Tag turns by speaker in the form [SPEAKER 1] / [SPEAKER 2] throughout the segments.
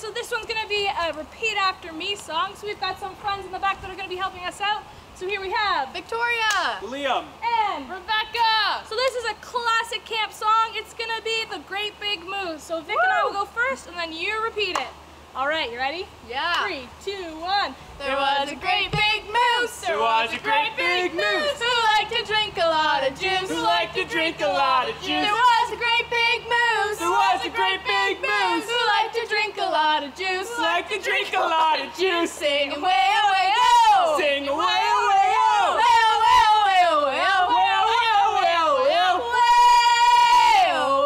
[SPEAKER 1] so this one's going to be a repeat after me song. So we've got some friends in the back that are going to be helping us out. So here we have
[SPEAKER 2] Victoria,
[SPEAKER 3] Liam,
[SPEAKER 1] and
[SPEAKER 2] Rebecca.
[SPEAKER 1] So this is a classic camp song. It's going to be The Great Big Moose. So Vic and I will go first, and then you repeat it. All right, you ready?
[SPEAKER 2] Yeah.
[SPEAKER 1] 3, 2, 1.
[SPEAKER 2] There was a great big moose.
[SPEAKER 3] There was a great big moose.
[SPEAKER 2] Who liked to drink a lot of juice.
[SPEAKER 3] Who liked to drink a lot of juice.
[SPEAKER 2] There was a great big moose.
[SPEAKER 3] There was a great big moose.
[SPEAKER 2] Who liked to drink a lot of juice.
[SPEAKER 3] Who liked to drink a lot of juice.
[SPEAKER 2] Sing away, away, oh.
[SPEAKER 3] Sing away, away, oh.
[SPEAKER 2] Well, well, well, well.
[SPEAKER 3] Well, well, well, well.
[SPEAKER 2] Well,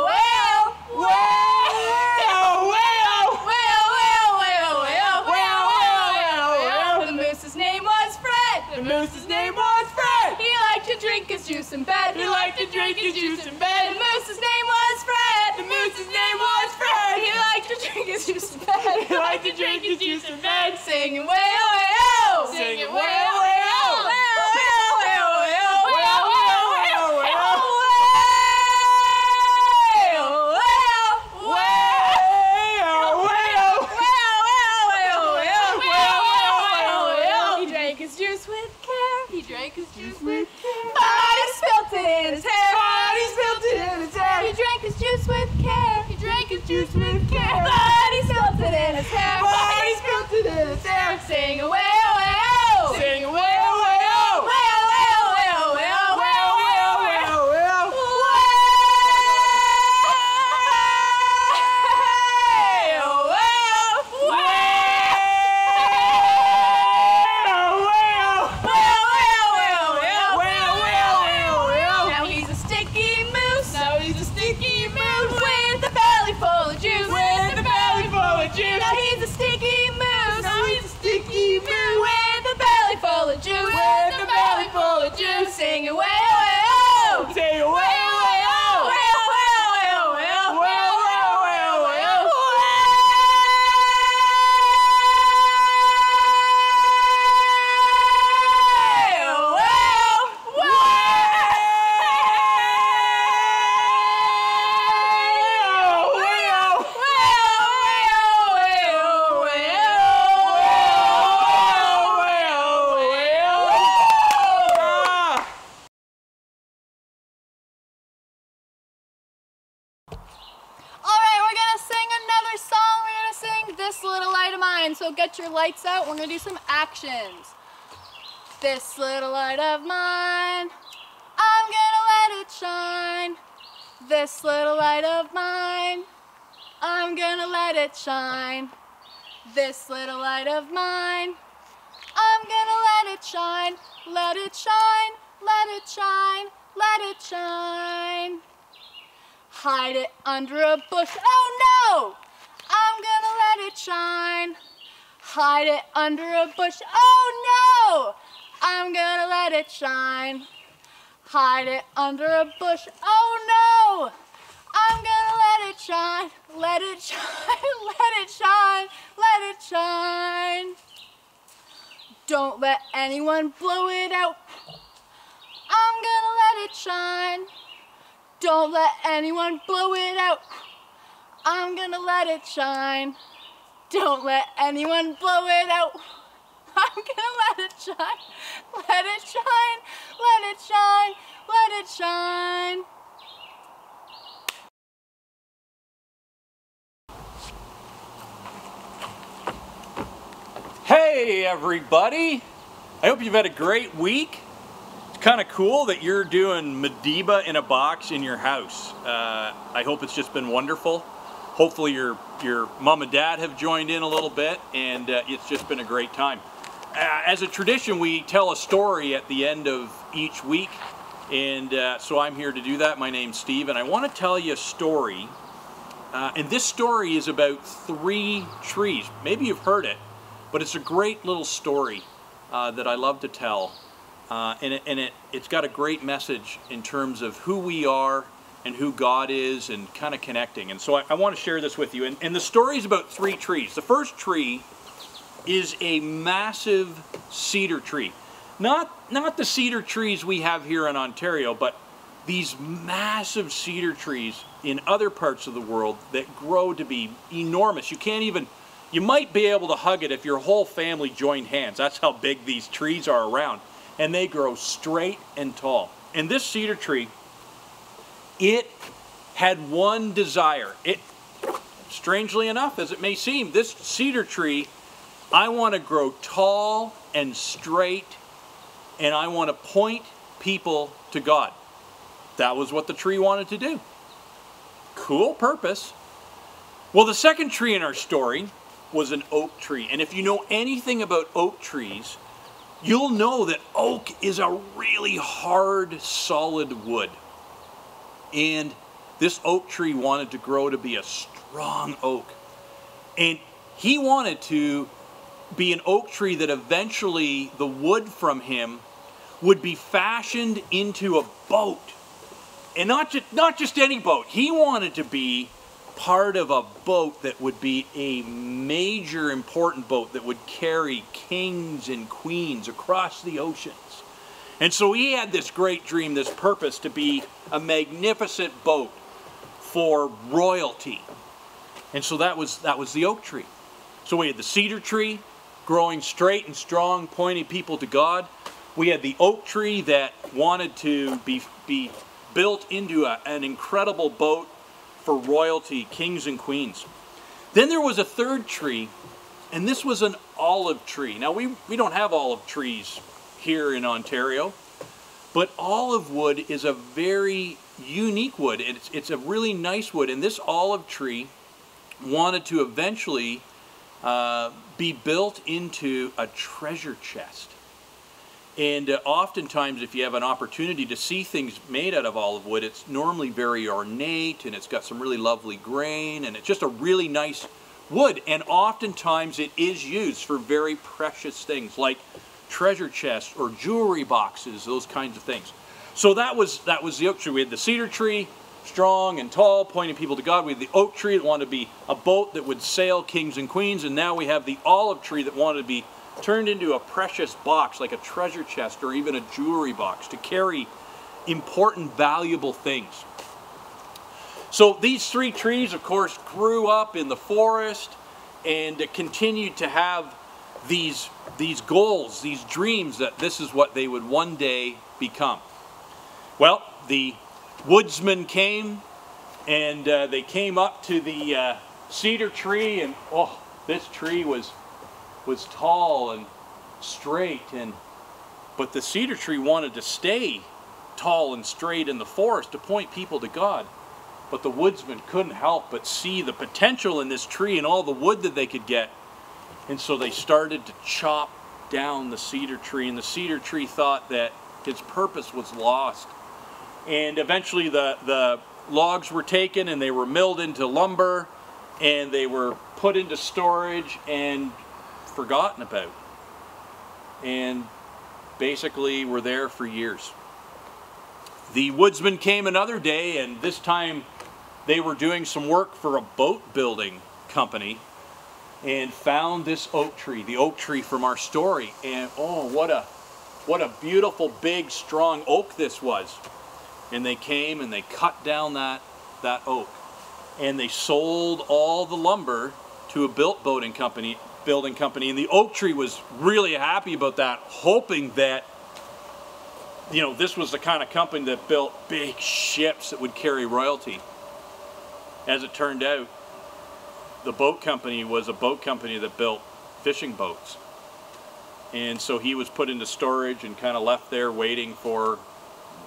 [SPEAKER 2] well.
[SPEAKER 3] Well, well.
[SPEAKER 2] The moose's name was Fred.
[SPEAKER 3] The moose's name was Fred.
[SPEAKER 2] He liked to drink his juice in bed.
[SPEAKER 3] He liked to drink his juice in
[SPEAKER 2] The
[SPEAKER 3] bed.
[SPEAKER 2] moose's name was Fred.
[SPEAKER 3] The moose's name was Fred.
[SPEAKER 2] He liked to drink his juice in bed.
[SPEAKER 3] He liked to drink his juice in bed.
[SPEAKER 2] Singing way, away, oh.
[SPEAKER 3] Singing way, away, oh.
[SPEAKER 2] He drank his juice with care. But he spilt it in his hair.
[SPEAKER 3] But he spilled it in his hair.
[SPEAKER 2] He drank his juice with care. He drank his juice with care. But he spilt it in his hair.
[SPEAKER 3] But he spilled it in his hair.
[SPEAKER 2] Sing away, away, oh.
[SPEAKER 3] Sing away, away, oh.
[SPEAKER 2] Well, well, well, well.
[SPEAKER 3] Well, well, well, well.
[SPEAKER 2] Now he's a sticky moose. Now he's a sticky moose with a belly full of juice.
[SPEAKER 3] With a belly full of juice.
[SPEAKER 2] Now he's a sticky moose.
[SPEAKER 3] Now he's a sticky moose.
[SPEAKER 2] With a belly full of juice.
[SPEAKER 3] With a belly full of juice.
[SPEAKER 2] Sing away, away, oh.
[SPEAKER 3] Say away, away, oh.
[SPEAKER 2] Well, well, well, well.
[SPEAKER 3] Well, well, well, well.
[SPEAKER 2] This little light of mine, so get your lights out. We're gonna do some actions. This little light of mine, I'm gonna let it shine. This little light of mine, I'm gonna let it shine. This little light of mine, I'm gonna let it shine. Let it shine, let it shine, let it shine. Hide it under a bush, oh no! I'm gonna let it shine. Hide it under a bush. Oh no! I'm gonna let it shine. Hide it under a bush. Oh no! I'm gonna let it shine. Let it shine. Let it shine. Let it shine. Don't let anyone blow it out. I'm gonna let it shine. Don't let anyone blow it out. I'm gonna let it shine. Don't let anyone blow it out. I'm gonna let it shine. Let it shine. Let it shine. Let it shine.
[SPEAKER 3] Hey everybody! I hope you've had a great week. It's kind of cool that you're doing Mediba in a box in your house. I hope it's just been wonderful. Hopefully your mom and dad have joined in a little bit, and it's just been a great time. As a tradition, we tell a story at the end of each week, and so I'm here to do that. My name's Steve, and I want to tell you a story. And this story is about 3 trees. Maybe you've heard it, but it's a great little story that I love to tell. It's got a great message in terms of who we are and who God is, and kind of connecting. And so I want to share this with you. And the story is about 3 trees. The first tree is a massive cedar tree. Not the cedar trees we have here in Ontario, but these massive cedar trees in other parts of the world that grow to be enormous. You can't even you might be able to hug it if your whole family joined hands. That's how big these trees are around. And they grow straight and tall. And this cedar tree, it had one desire. Strangely enough, as it may seem, this cedar tree, I want to grow tall and straight, and I want to point people to God. That was what the tree wanted to do. Cool purpose. Well, the second tree in our story was an oak tree. And if you know anything about oak trees, you'll know that oak is a really hard, solid wood. And this oak tree wanted to grow to be a strong oak. And he wanted to be an oak tree that eventually the wood from him would be fashioned into a boat. And not just any boat. He wanted to be part of a boat that would be a major important boat that would carry kings and queens across the oceans. And so he had this great dream, this purpose to be a magnificent boat for royalty. And so that was the oak tree. So we had the cedar tree growing straight and strong, pointing people to God. We had the oak tree that wanted to be built into an incredible boat for royalty, kings and queens. Then there was a third tree, and this was an olive tree. Now we don't have olive trees here in Ontario, but olive wood is a very unique wood. It's a really nice wood, and this olive tree wanted to eventually be built into a treasure chest. And oftentimes, if you have an opportunity to see things made out of olive wood, it's normally very ornate, and it's got some really lovely grain, and it's just a really nice wood. And oftentimes it is used for very precious things like treasure chests or jewelry boxes, those kinds of things. So that was the oak tree. We had the cedar tree, strong and tall, pointing people to God. We had the oak tree that wanted to be a boat that would sail kings and queens, and now we have the olive tree that wanted to be turned into a precious box, like a treasure chest or even a jewelry box, to carry important, valuable things. So these three trees, of course, grew up in the forest and continued to have these goals, these dreams that this is what they would one day become. Well, the woodsmen came, and they came up to the cedar tree, and oh, this tree was tall and straight, but the cedar tree wanted to stay tall and straight in the forest to point people to God. But the woodsmen couldn't help but see the potential in this tree and all the wood that they could get. And so they started to chop down the cedar tree, and the cedar tree thought that its purpose was lost. And eventually the logs were taken and they were milled into lumber, and they were put into storage and forgotten about, and basically were there for years. The woodsman came another day, and this time they were doing some work for a boat building company, and found this oak tree, the oak tree from our story. And oh, what a beautiful, big, strong oak this was. And they came and they cut down that oak, and they sold all the lumber to a building company, and the oak tree was really happy about that, hoping that, you know, this was the kind of company that built big ships that would carry royalty. As it turned out, the boat company was a boat company that built fishing boats. And so he was put into storage and kind of left there waiting for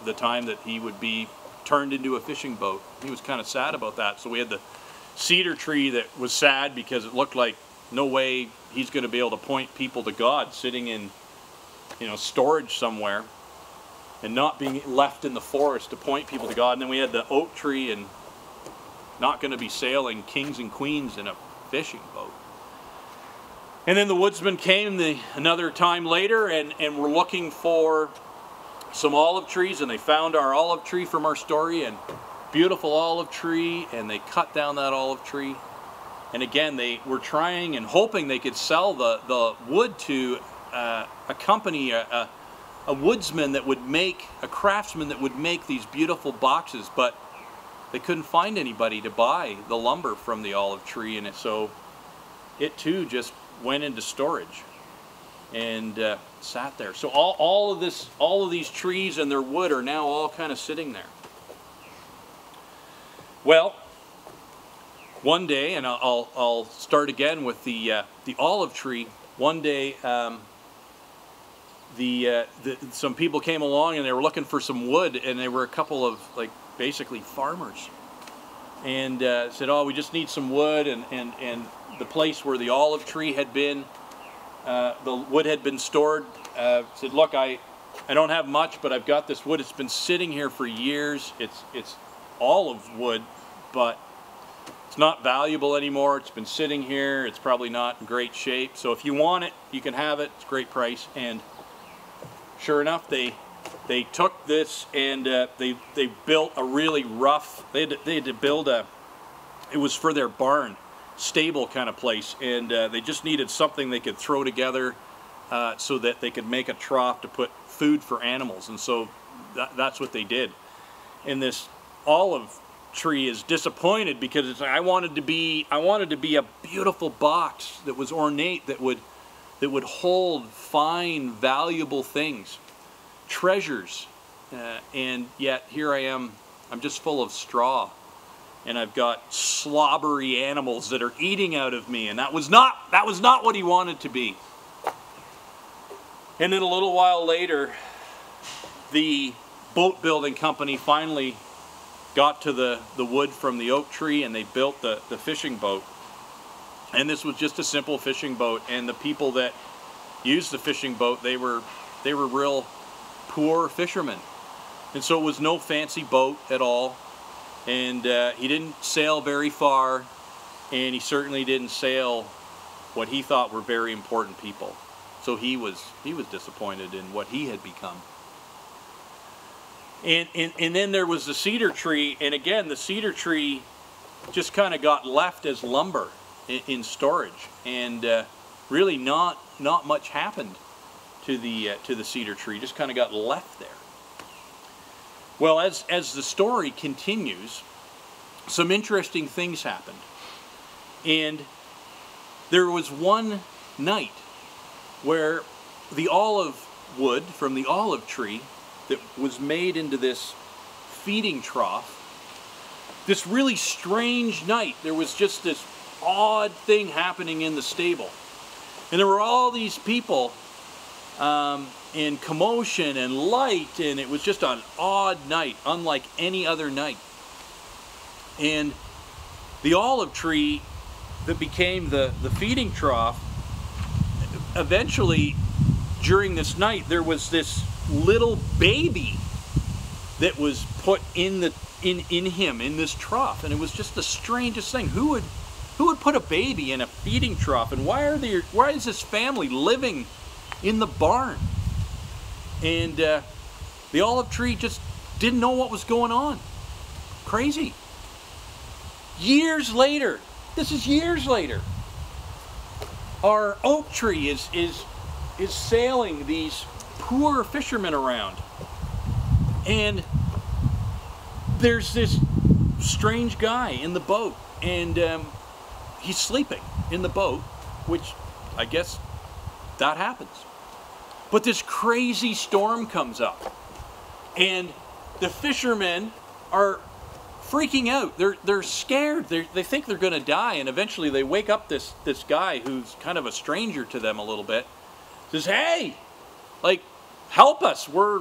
[SPEAKER 3] the time that he would be turned into a fishing boat. He was kind of sad about that. So we had the cedar tree that was sad because it looked like no way he's going to be able to point people to God, sitting in, you know, storage somewhere and not being left in the forest to point people to God. And then we had the oak tree, and not going to be sailing kings and queens in a fishing boat. And then the woodsman came another time later, and were looking for some olive trees, and they found our olive tree from our story, and beautiful olive tree, and they cut down that olive tree. And again, they were trying and hoping they could sell the wood to a company, a woodsman that would make, a craftsman that would make these beautiful boxes, but they couldn't find anybody to buy the lumber from the olive tree. And so it too just went into storage and sat there. So all of these trees and their wood are now all kind of sitting there. Well, one day, and I'll start again with the olive tree. One day, some people came along and they were looking for some wood, and they were a couple of basically farmers, and said, "Oh, we just need some wood," and the place where the olive tree had been, the wood had been stored. Said, "Look, I don't have much, but I've got this wood. It's been sitting here for years. It's olive wood, but it's not valuable anymore. It's been sitting here. It's probably not in great shape. So if you want it, you can have it. It's a great price." And sure enough, they took this and they built a really rough. They had to build a. It was for their barn, stable kind of place, and they just needed something they could throw together so that they could make a trough to put food for animals. And so that's what they did. And this olive tree is disappointed because it's, I wanted to be a beautiful box that was ornate, that would hold fine, valuable things, treasures, and yet here I am. I'm just full of straw, and I've got slobbery animals that are eating out of me, and that was not what he wanted to be. And then a little while later, the boat building company finally got to the wood from the oak tree, and they built the fishing boat. And this was just a simple fishing boat, and the people that used the fishing boat, they were real poor fishermen, and so it was no fancy boat at all. And he didn't sail very far, and he certainly didn't sail what he thought were very important people. So he was disappointed in what he had become. And then there was the cedar tree, and again the cedar tree just kind of got left as lumber in storage, and really not much happened to the cedar tree. Just kind of got left there. Well, as the story continues, some interesting things happened, and there was one night where the olive wood from the olive tree that was made into this feeding trough, this really strange night, there was just this odd thing happening in the stable. And there were all these people in commotion and light, and it was just an odd night, unlike any other night. And the olive tree that became the feeding trough, eventually during this night there was this little baby that was put in this trough, and it was just the strangest thing. Who would put a baby in a feeding trough, and why is this family living in the barn? And the olive tree just didn't know what was going on. Crazy. Years later, this is years later, our oak tree is sailing these poor fishermen around, and there's this strange guy in the boat, and he's sleeping in the boat, which I guess that happens. But this crazy storm comes up, and the fishermen are freaking out. They're scared. They think they're going to die, and eventually they wake up this guy who's kind of a stranger to them a little bit. Says, "Hey, help us. We're,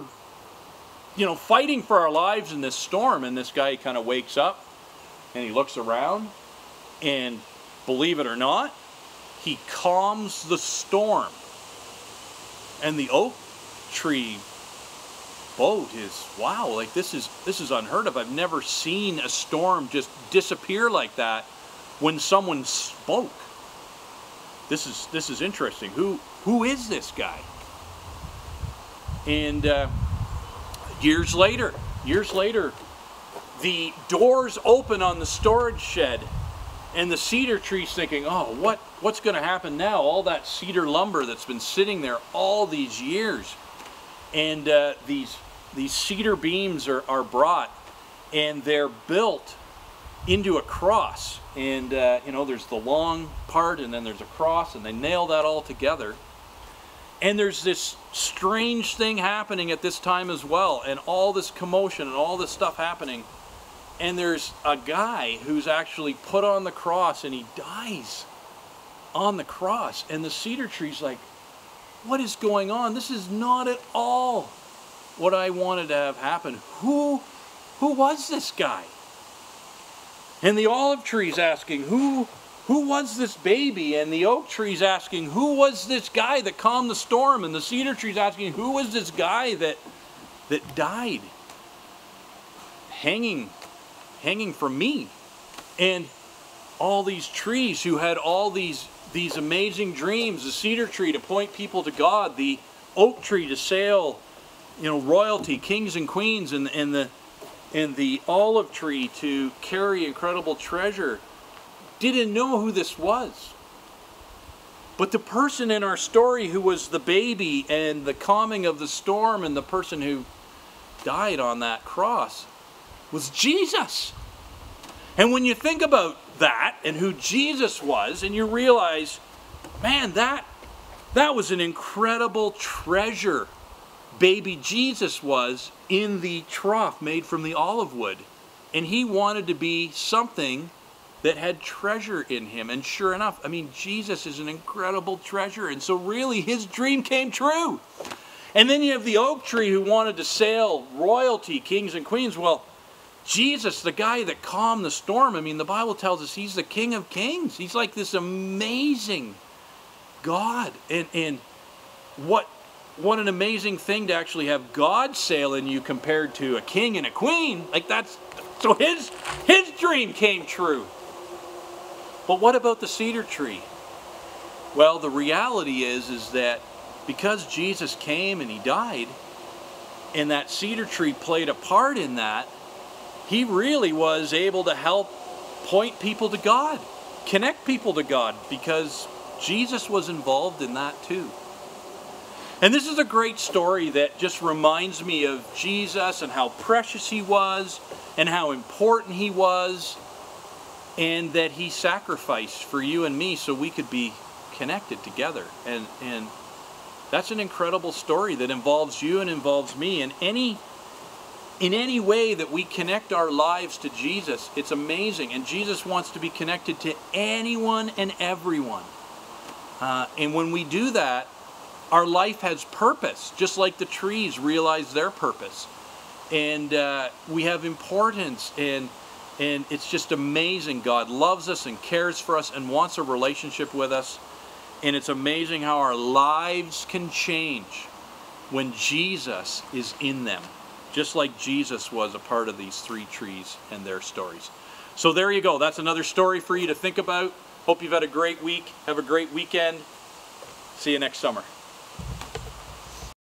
[SPEAKER 3] fighting for our lives in this storm." And this guy kind of wakes up, and he looks around, and believe it or not, he calms the storm. And the oak tree boat is, wow, this is unheard of. I've never seen a storm just disappear like that when someone spoke. This is interesting. Who is this guy? And years later, the doors open on the storage shed, and the cedar tree's thinking, "Oh, what's going to happen now? All that cedar lumber that's been sitting there all these years." And these cedar beams are brought, and they're built into a cross. And you know, there's the long part and then there's a cross, and they nail that all together. And there's this strange thing happening at this time as well, and all this commotion and all this stuff happening. And there's a guy who's actually put on the cross, and he dies on the cross. And the cedar tree's like, what is going on? This is not at all what I wanted to have happen. Who was this guy? And the olive tree's asking, who was this baby? And the oak tree's asking, who was this guy that calmed the storm? And the cedar tree's asking, who was this guy that died hanging from me? And all these trees who had all these amazing dreams, the cedar tree to point people to God, the oak tree to sail, you know, royalty, kings and queens, and the olive tree to carry incredible treasure, didn't know who this was. But the person in our story who was the baby and the calming of the storm and the person who died on that cross was Jesus. And when you think about that and who Jesus was, and you realize, man, that was an incredible treasure baby Jesus was in the trough made from the olive wood. And he wanted to be something that had treasure in him. And sure enough, I mean, Jesus is an incredible treasure. And so really his dream came true. And then you have the oak tree who wanted to sail royalty, kings and queens. Well, Jesus, the guy that calmed the storm, I mean, the Bible tells us he's the King of Kings. He's like this amazing God. And what an amazing thing to actually have God sail in you compared to a king and a queen. Like so his dream came true. But what about the cedar tree? Well, the reality is that because Jesus came and he died, and that cedar tree played a part in that, he really was able to help point people to God, connect people to God, because Jesus was involved in that too. And this is a great story that just reminds me of Jesus and how precious he was and how important he was, and that he sacrificed for you and me so we could be connected together. And that's an incredible story that involves you and involves me. And in any way that we connect our lives to Jesus, it's amazing. And Jesus wants to be connected to anyone and everyone. And when we do that, our life has purpose, just like the trees realize their purpose. And we have importance, and it's just amazing. God loves us and cares for us and wants a relationship with us. And it's amazing how our lives can change when Jesus is in them, just like Jesus was a part of these three trees and their stories. So there you go. That's another story for you to think about. Hope you've had a great week. Have a great weekend. See you next summer.